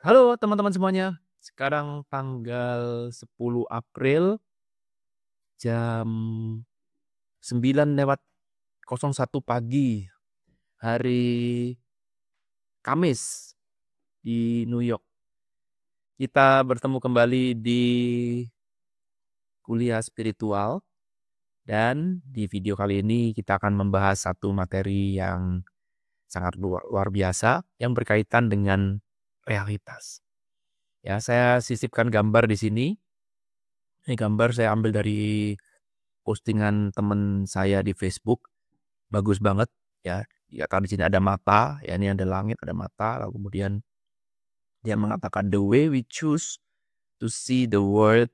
Halo teman-teman semuanya. Sekarang tanggal 10 April jam 9:01 pagi, hari Kamis di New York. Kita bertemu kembali di kuliah spiritual dan di video kali ini kita akan membahas satu materi yang sangat luar biasa yang berkaitan dengan realitas. Ya, saya sisipkan gambar di sini. Ini gambar saya ambil dari postingan teman saya di Facebook. Bagus banget ya. Dikatakan di sini ada mata, ya ini ada langit, ada mata. Lalu kemudian dia mengatakan the way we choose to see the world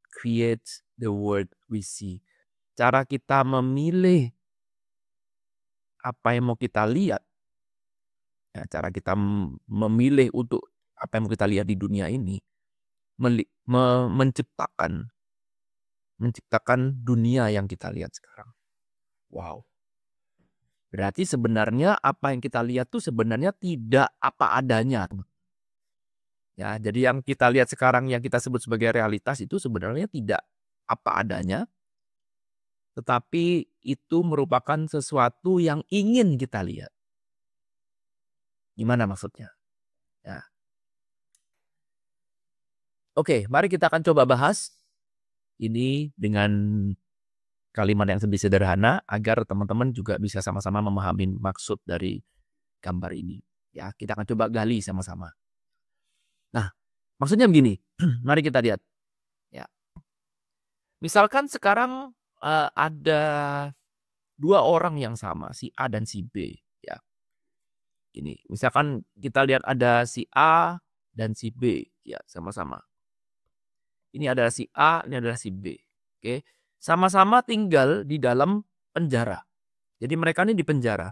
creates the world we see. Cara kita memilih apa yang mau kita lihat, ya, cara kita memilih untuk apa yang mau kita lihat di dunia ini, menciptakan dunia yang kita lihat sekarang. Wow. Berarti sebenarnya apa yang kita lihat tuh sebenarnya tidak apa adanya. Ya, jadi yang kita lihat sekarang yang kita sebut sebagai realitas itu sebenarnya tidak apa adanya, tetapi itu merupakan sesuatu yang ingin kita lihat. Gimana maksudnya? Ya. Oke, mari kita akan coba bahas ini dengan kalimat yang lebih sederhana agar teman-teman juga bisa sama-sama memahami maksud dari gambar ini. Ya, kita akan coba gali sama-sama. Nah, maksudnya begini. Mari kita lihat. Ya. Misalkan sekarang ada dua orang yang sama, si A dan si B. Ya. Ini, misalkan kita lihat ada si A dan si B. Ya, sama-sama. Ini adalah si A, ini adalah si B. Oke. Sama-sama tinggal di dalam penjara. Jadi mereka ini di penjara.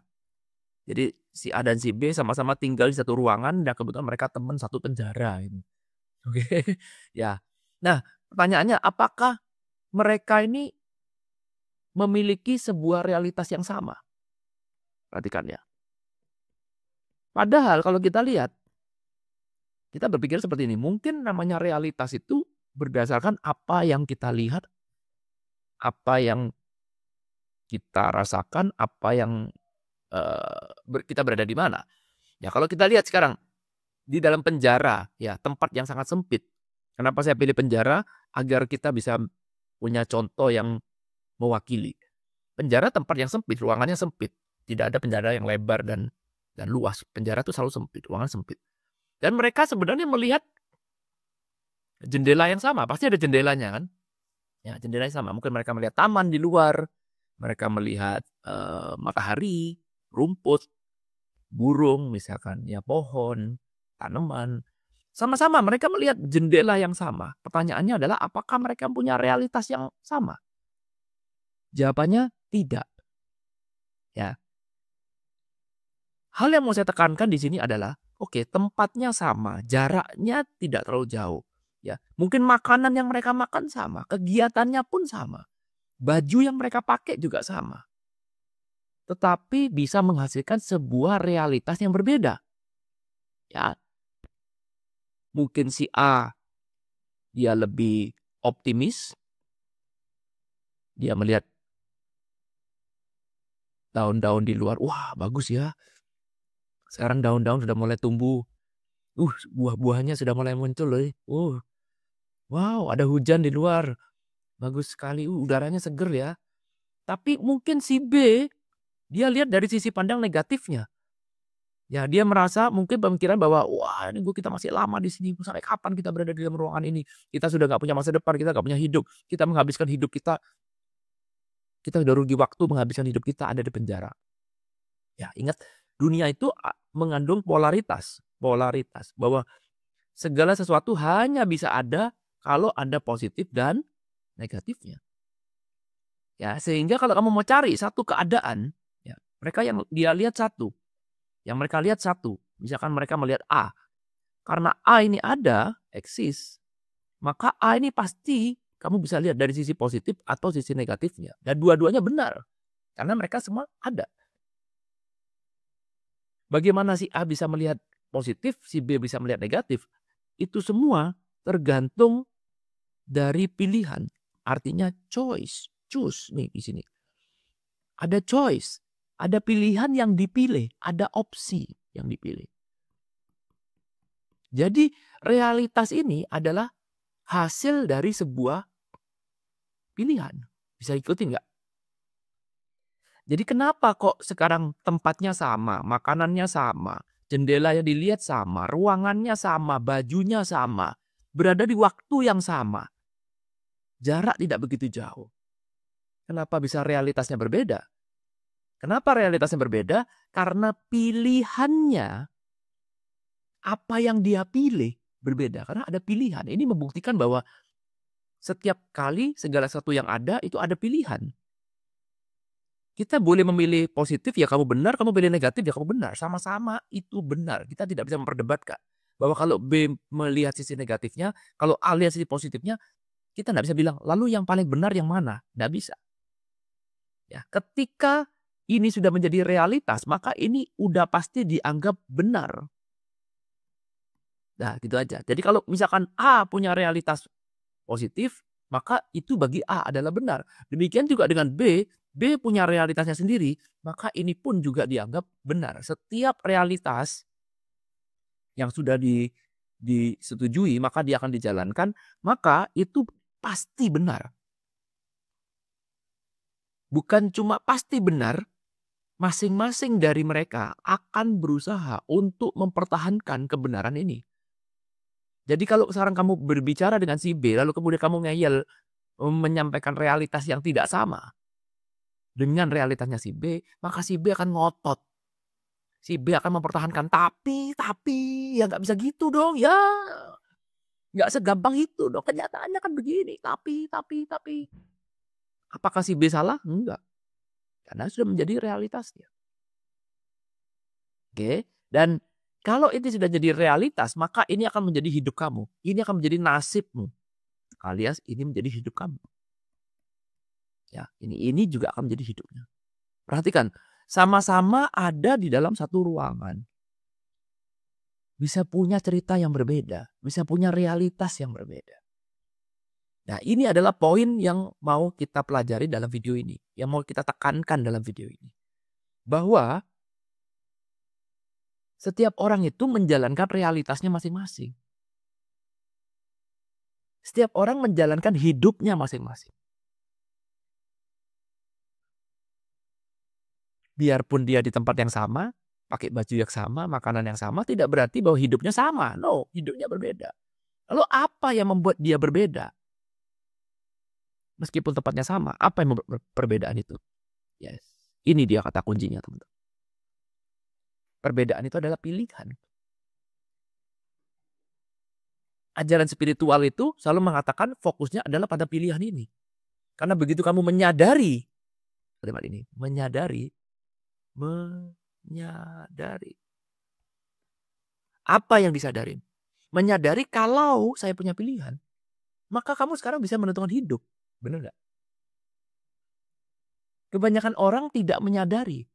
Jadi si A dan si B sama-sama tinggal di satu ruangan dan kebetulan mereka teman satu penjara. Oke. Ya. Nah, pertanyaannya apakah mereka ini memiliki sebuah realitas yang sama? Perhatikan ya. Padahal kalau kita lihat, kita berpikir seperti ini. Mungkin namanya realitas itu berdasarkan apa yang kita lihat, apa yang kita rasakan, apa yang kita berada di mana. Ya kalau kita lihat sekarang di dalam penjara, ya tempat yang sangat sempit. Kenapa saya pilih penjara? Agar kita bisa punya contoh yang mewakili. Penjara tempat yang sempit, ruangannya sempit. Tidak ada penjara yang lebar dan luas. Penjara itu selalu sempit, ruangan sempit. Dan mereka sebenarnya melihat jendela yang sama. Pasti ada jendelanya kan? Ya, jendela yang sama. Mungkin mereka melihat taman di luar. Mereka melihat matahari, rumput, burung misalkan, ya pohon, tanaman. Sama-sama mereka melihat jendela yang sama. Pertanyaannya adalah apakah mereka punya realitas yang sama? Jawabannya tidak. Ya. Hal yang mau saya tekankan di sini adalah, oke, tempatnya sama, jaraknya tidak terlalu jauh. Ya, mungkin makanan yang mereka makan sama, kegiatannya pun sama, baju yang mereka pakai juga sama. Tetapi bisa menghasilkan sebuah realitas yang berbeda. Ya, mungkin si A dia lebih optimis, dia melihat daun-daun di luar, wah bagus ya. Sekarang daun-daun sudah mulai tumbuh. Buah-buahnya sudah mulai muncul loh. Wow, ada hujan di luar. Bagus sekali. Udaranya seger ya. Tapi mungkin si B, dia lihat dari sisi pandang negatifnya. Ya, dia merasa mungkin pemikiran bahwa wah ini kita masih lama di sini. Sampai kapan kita berada di dalam ruangan ini? Kita sudah nggak punya masa depan, kita nggak punya hidup. Kita menghabiskan hidup kita. Kita sudah rugi waktu menghabiskan hidup kita ada di penjara. Ya, ingat dunia itu mengandung polaritas. Polaritas. Bahwa segala sesuatu hanya bisa ada kalau ada positif dan negatifnya. Ya, sehingga kalau kamu mau cari satu keadaan, ya, mereka yang dia lihat satu. Yang mereka lihat satu. Misalkan mereka melihat A. Karena A ini ada, eksis, maka A ini pasti kamu bisa lihat dari sisi positif atau sisi negatifnya. Dan dua-duanya benar. Karena mereka semua ada. Bagaimana si A bisa melihat positif, si B bisa melihat negatif? Itu semua tergantung dari pilihan. Artinya choice, choose nih di sini. Ada choice, ada pilihan yang dipilih, ada opsi yang dipilih. Jadi realitas ini adalah hasil dari sebuah pilihan. Bisa ikutin nggak? Jadi kenapa kok sekarang tempatnya sama, makanannya sama, jendela yang dilihat sama, ruangannya sama, bajunya sama, berada di waktu yang sama. Jarak tidak begitu jauh. Kenapa bisa realitasnya berbeda? Kenapa realitasnya berbeda? Karena pilihannya, apa yang dia pilih berbeda. Karena ada pilihan. Ini membuktikan bahwa setiap kali segala sesuatu yang ada itu ada pilihan. Kita boleh memilih positif, ya kamu benar, kamu pilih negatif, ya kamu benar. Sama-sama itu benar. Kita tidak bisa memperdebatkan. Bahwa kalau B melihat sisi negatifnya, kalau A lihat sisi positifnya, kita tidak bisa bilang, lalu yang paling benar yang mana? Tidak bisa. Ya, ketika ini sudah menjadi realitas, maka ini udah pasti dianggap benar. Nah, gitu aja. Jadi kalau misalkan A punya realitas positif, maka itu bagi A adalah benar. Demikian juga dengan B, B punya realitasnya sendiri, maka ini pun juga dianggap benar. Setiap realitas yang sudah disetujui, maka dia akan dijalankan, maka itu pasti benar. Bukan cuma pasti benar, masing-masing dari mereka akan berusaha untuk mempertahankan kebenaran ini. Jadi kalau sekarang kamu berbicara dengan si B, lalu kemudian kamu ngeyel menyampaikan realitas yang tidak sama dengan realitasnya si B, maka si B akan ngotot. Si B akan mempertahankan, tapi, ya nggak bisa gitu dong, ya nggak segampang itu dong, kenyataannya kan begini, tapi. Apakah si B salah? Enggak. Karena sudah menjadi realitasnya. Oke, dan kalau ini sudah jadi realitas, maka ini akan menjadi hidup kamu. Ini akan menjadi nasibmu. Alias ini menjadi hidup kamu. Ya, ini juga akan menjadi hidupnya. Perhatikan, sama-sama ada di dalam satu ruangan. Bisa punya cerita yang berbeda, bisa punya realitas yang berbeda. Nah, ini adalah poin yang mau kita pelajari dalam video ini, yang mau kita tekankan dalam video ini. Bahwa setiap orang itu menjalankan realitasnya masing-masing. Setiap orang menjalankan hidupnya masing-masing. Biarpun dia di tempat yang sama, pakai baju yang sama, makanan yang sama, tidak berarti bahwa hidupnya sama. No, hidupnya berbeda. Lalu apa yang membuat dia berbeda? Meskipun tempatnya sama, apa yang membuat perbedaan itu? Yes, ini dia kata kuncinya, teman-teman. Perbedaan itu adalah pilihan. Ajaran spiritual itu selalu mengatakan fokusnya adalah pada pilihan ini. Karena begitu kamu menyadari, kalimat ini, menyadari. Apa yang disadarin? Menyadari kalau saya punya pilihan, maka kamu sekarang bisa menentukan hidup. Benar nggak? Kebanyakan orang tidak menyadari.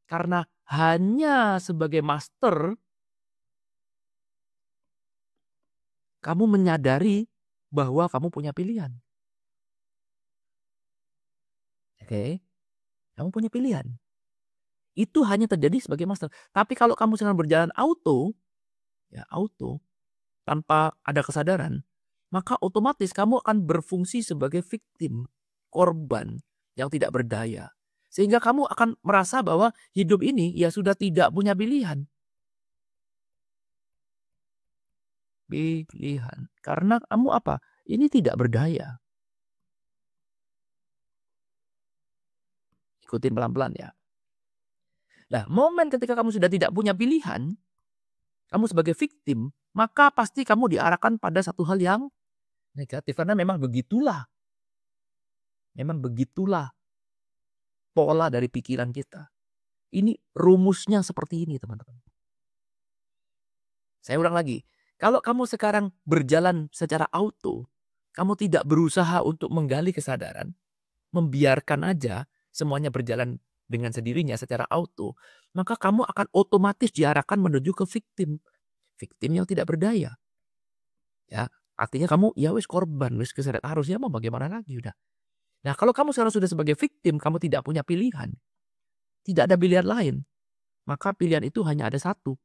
Karena hanya sebagai master, kamu menyadari bahwa kamu punya pilihan. Oke? Kamu punya pilihan. Itu hanya terjadi sebagai master. Tapi kalau kamu sedang berjalan auto, tanpa ada kesadaran, maka otomatis kamu akan berfungsi sebagai victim, korban yang tidak berdaya. Sehingga kamu akan merasa bahwa hidup ini ya sudah tidak punya pilihan. Karena kamu apa? Ini tidak berdaya. Ikutin pelan-pelan ya. Nah, momen ketika kamu sudah tidak punya pilihan, kamu sebagai victim, maka pasti kamu diarahkan pada satu hal yang negatif. Karena memang begitulah. Pola dari pikiran kita. Ini rumusnya seperti ini, teman-teman. Saya ulang lagi. Kalau kamu sekarang berjalan secara auto, kamu tidak berusaha untuk menggali kesadaran, membiarkan aja semuanya berjalan dengan sendirinya secara auto, maka kamu akan otomatis diarahkan menuju ke victim. Victim yang tidak berdaya. Ya, artinya kamu ya wis korban, wis keseret arus, ya mau bagaimana lagi udah. Nah, kalau kamu sekarang sudah sebagai victim, kamu tidak punya pilihan, tidak ada pilihan lain, maka pilihan itu hanya ada satu,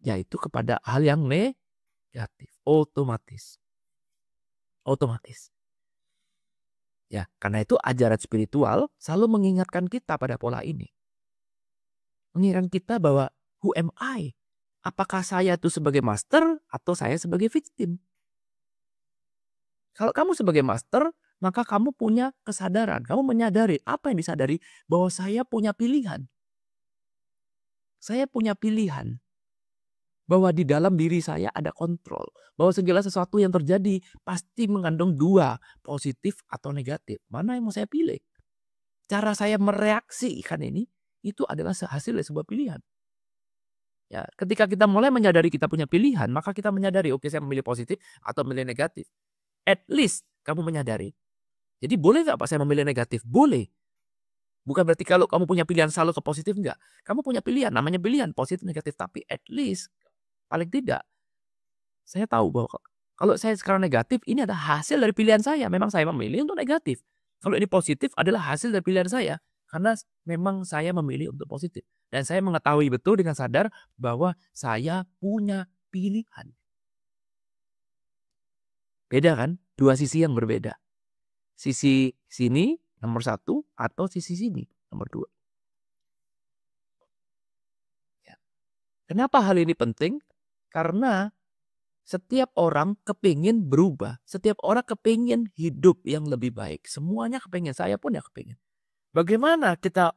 yaitu kepada hal yang negatif, otomatis. Otomatis. Ya, karena itu ajaran spiritual selalu mengingatkan kita pada pola ini. Mengingatkan kita bahwa who am I? Apakah saya itu sebagai master atau saya sebagai victim? Kalau kamu sebagai master, maka kamu punya kesadaran. Kamu menyadari, apa yang disadari? Bahwa saya punya pilihan. Saya punya pilihan. Bahwa di dalam diri saya ada kontrol. Bahwa segala sesuatu yang terjadi pasti mengandung dua, positif atau negatif. Mana yang mau saya pilih? Cara saya mereaksikan ini, itu adalah hasil dari sebuah pilihan. Ya, ketika kita mulai menyadari kita punya pilihan, maka kita menyadari, oke, saya memilih positif atau memilih negatif. At least kamu menyadari. Jadi boleh nggak Pak saya memilih negatif? Boleh. Bukan berarti kalau kamu punya pilihan selalu ke positif, enggak. Kamu punya pilihan, namanya pilihan positif negatif. Tapi at least paling tidak saya tahu bahwa kalau saya sekarang negatif, ini adalah hasil dari pilihan saya. Memang saya memilih untuk negatif. Kalau ini positif adalah hasil dari pilihan saya. Karena memang saya memilih untuk positif. Dan saya mengetahui betul dengan sadar bahwa saya punya pilihan. Beda kan? Dua sisi yang berbeda. Sisi sini nomor satu atau sisi sini nomor dua. Ya. Kenapa hal ini penting? Karena setiap orang kepingin berubah. Setiap orang kepingin hidup yang lebih baik. Semuanya kepingin. Saya pun ya kepingin. Bagaimana kita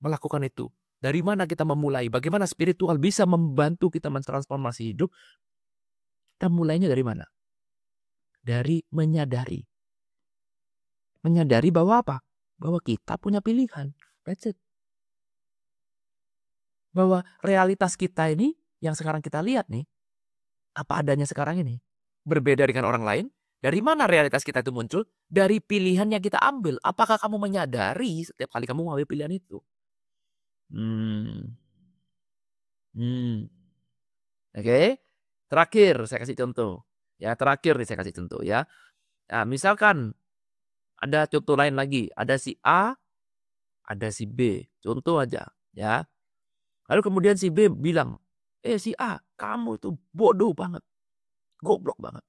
melakukan itu? Dari mana kita memulai? Bagaimana spiritual bisa membantu kita mentransformasi hidup? Kita mulainya dari mana? Dari menyadari. Menyadari bahwa apa? Bahwa kita punya pilihan. That's it. Bahwa realitas kita ini yang sekarang kita lihat nih, apa adanya sekarang ini, berbeda dengan orang lain. Dari mana realitas kita itu muncul? Dari pilihan yang kita ambil. Apakah kamu menyadari setiap kali kamu mengambil pilihan itu? Oke. Terakhir saya kasih contoh. Ya, terakhir nih saya kasih contoh ya. Nah, misalkan ada contoh lain lagi. Ada si A, ada si B. Contoh aja ya. Lalu kemudian si B bilang, si A, kamu itu bodoh banget. Goblok banget.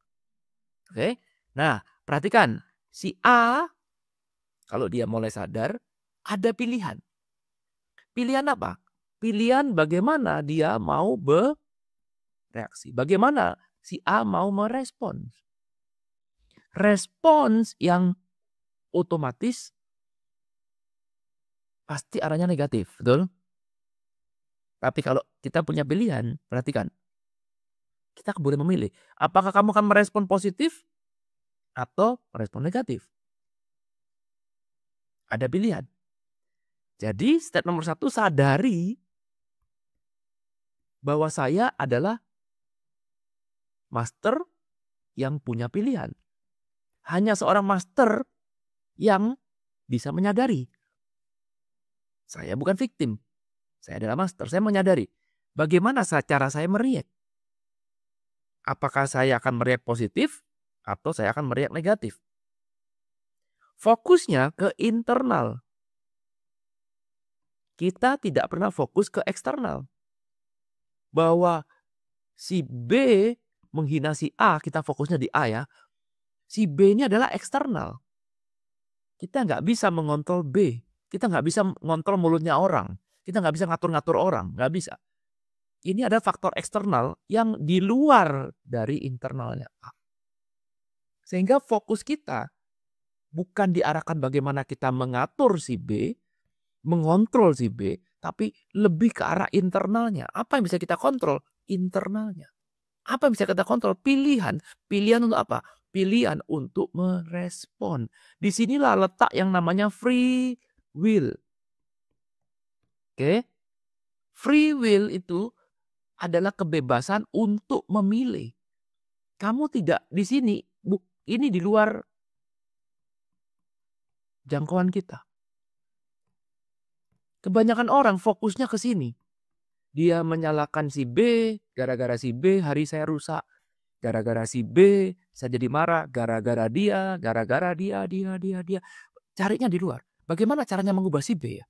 Oke. Nah, perhatikan. Si A, kalau dia mulai sadar, ada pilihan. Pilihan apa? Pilihan bagaimana dia mau bereaksi. Bagaimana si A mau merespons. Respons yang otomatis pasti arahnya negatif. Betul? Tapi kalau kita punya pilihan, perhatikan. Kita boleh memilih. Apakah kamu akan merespon positif atau merespon negatif? Ada pilihan. Jadi step nomor 1, sadari bahwa saya adalah master yang punya pilihan. Hanya seorang master yang bisa menyadari. Saya bukan victim. Saya adalah master. Saya menyadari. Bagaimana cara saya meriak? Apakah saya akan meriak positif atau saya akan meriak negatif? Fokusnya ke internal. Kita tidak pernah fokus ke eksternal. Bahwa si B menghina si A, kita fokusnya di A ya. Si B ini adalah eksternal. Kita nggak bisa mengontrol B. Kita nggak bisa mengontrol mulutnya orang. Kita nggak bisa ngatur-ngatur orang. Nggak bisa. Ini ada faktor eksternal yang di luar dari internalnya A. Sehingga fokus kita bukan diarahkan bagaimana kita mengatur si B, mengontrol si B, tapi lebih ke arah internalnya. Apa yang bisa kita kontrol? Internalnya. Apa yang bisa kita kontrol? Pilihan. Pilihan untuk apa? Pilihan untuk merespon. Disinilah letak yang namanya free will. Oke? Free will itu adalah kebebasan untuk memilih. Kamu tidak di sini, ini di luar jangkauan kita. Kebanyakan orang fokusnya ke sini. Dia menyalahkan si B, gara-gara si B hari saya rusak. Gara-gara si B saya jadi marah, gara-gara dia. Carinya di luar. Bagaimana caranya mengubah si B ya?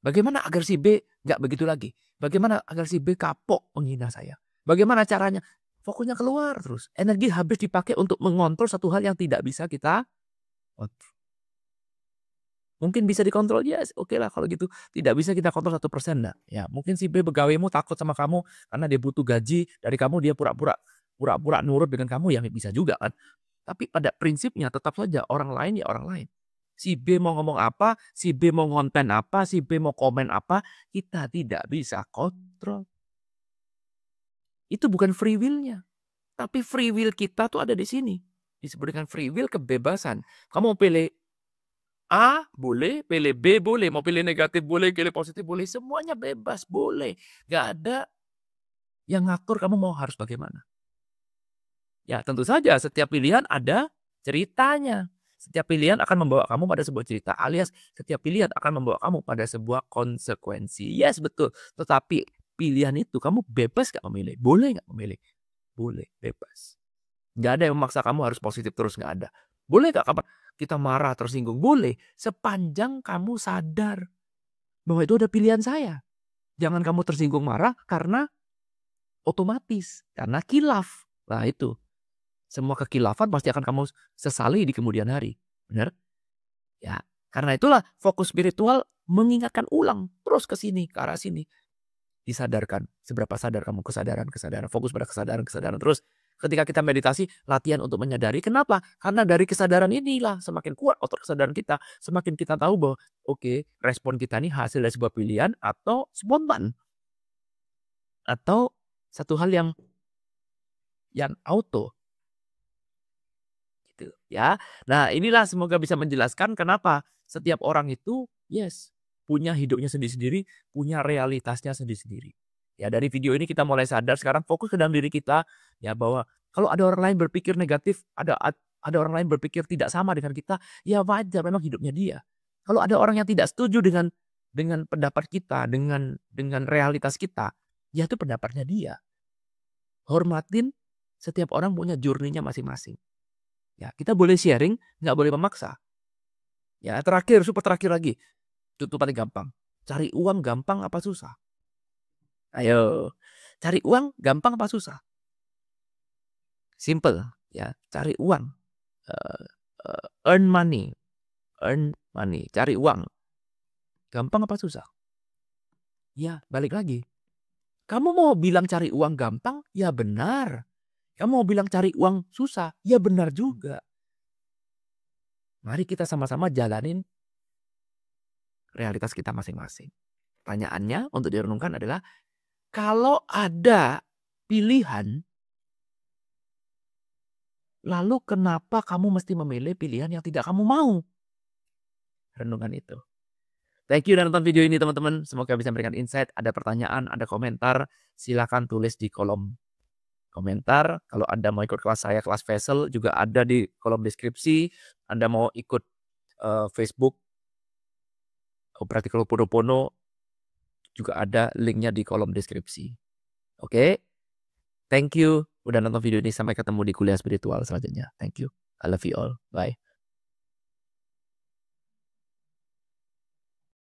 Bagaimana agar si B nggak begitu lagi? Bagaimana agar si B kapok menghina saya? Bagaimana caranya? Fokusnya keluar terus. Energi habis dipakai untuk mengontrol satu hal yang tidak bisa kita kontrol. Mungkin bisa dikontrol, yes, oke lah kalau gitu. Tidak bisa kita kontrol 1% enggak. Ya, mungkin si B pegawaimu takut sama kamu karena dia butuh gaji dari kamu, dia pura-pura nurut dengan kamu, ya bisa juga kan. Tapi pada prinsipnya tetap saja orang lain ya orang lain. Si B mau ngomong apa, si B mau ngonten apa, si B mau komen apa, kita tidak bisa kontrol. Itu bukan free will-nya. Tapi free will kita tuh ada di sini. Disebut dengan free will, kebebasan. Kamu mau pilih A boleh, pilih B boleh, mau pilih negatif boleh, pilih positif boleh, semuanya bebas, boleh. Gak ada yang ngatur kamu mau harus bagaimana. Ya tentu saja setiap pilihan ada ceritanya. Setiap pilihan akan membawa kamu pada sebuah cerita, alias setiap pilihan akan membawa kamu pada sebuah konsekuensi. Yes, betul. Tetapi pilihan itu kamu bebas gak memilih? Boleh gak memilih? Boleh, bebas. Gak ada yang memaksa kamu harus positif terus, gak ada. Boleh gak kapan kita marah, tersinggung? Boleh, sepanjang kamu sadar bahwa itu ada pilihan saya. Jangan kamu tersinggung marah karena otomatis, karena khilaf. Nah itu. Semua kekilafan pasti akan kamu sesali di kemudian hari. Benar? Ya, karena itulah fokus spiritual mengingatkan ulang terus ke sini, ke arah sini. Disadarkan, seberapa sadar kamu, kesadaran, fokus pada kesadaran. Terus ketika kita meditasi, latihan untuk menyadari. Kenapa? Karena dari kesadaran inilah semakin kuat otot kesadaran kita, semakin kita tahu bahwa oke, respon kita ini hasil dari sebuah pilihan atau spontan. Atau satu hal yang auto. Gitu ya. Nah, inilah semoga bisa menjelaskan kenapa setiap orang itu yes, punya hidupnya sendiri-sendiri, punya realitasnya sendiri-sendiri. Ya, dari video ini kita mulai sadar sekarang fokus ke dalam diri kita ya bahwa kalau ada orang lain berpikir negatif, ada orang lain berpikir tidak sama dengan kita, ya wajar memang hidupnya dia. Kalau ada orang yang tidak setuju dengan pendapat kita, dengan realitas kita, ya itu pendapatnya dia. Hormatin setiap orang punya journey-nya masing-masing. Ya, kita boleh sharing, nggak boleh memaksa. Ya, super terakhir lagi. Itu paling gampang. Cari uang gampang apa susah? Ayo, cari uang gampang apa susah? Simple, ya. Cari uang, earn money, cari uang. Gampang apa susah? Ya, balik lagi. Kamu mau bilang cari uang gampang? Ya benar. Kamu mau bilang cari uang susah? Ya benar juga. Mari kita sama-sama jalanin realitas kita masing-masing. Pertanyaannya untuk direnungkan adalah, kalau ada pilihan, lalu kenapa kamu mesti memilih pilihan yang tidak kamu mau? Renungan itu. Thank you udah nonton video ini teman-teman. Semoga bisa memberikan insight. Ada pertanyaan, ada komentar, silakan tulis di kolom komentar. Kalau Anda mau ikut kelas saya, kelas Vessel, juga ada di kolom deskripsi. Anda mau ikut Facebook Practical Ho'oponopono, juga ada linknya di kolom deskripsi. Oke? Thank you udah nonton video ini. Sampai ketemu di kuliah spiritual selanjutnya. Thank you. I love you all. Bye.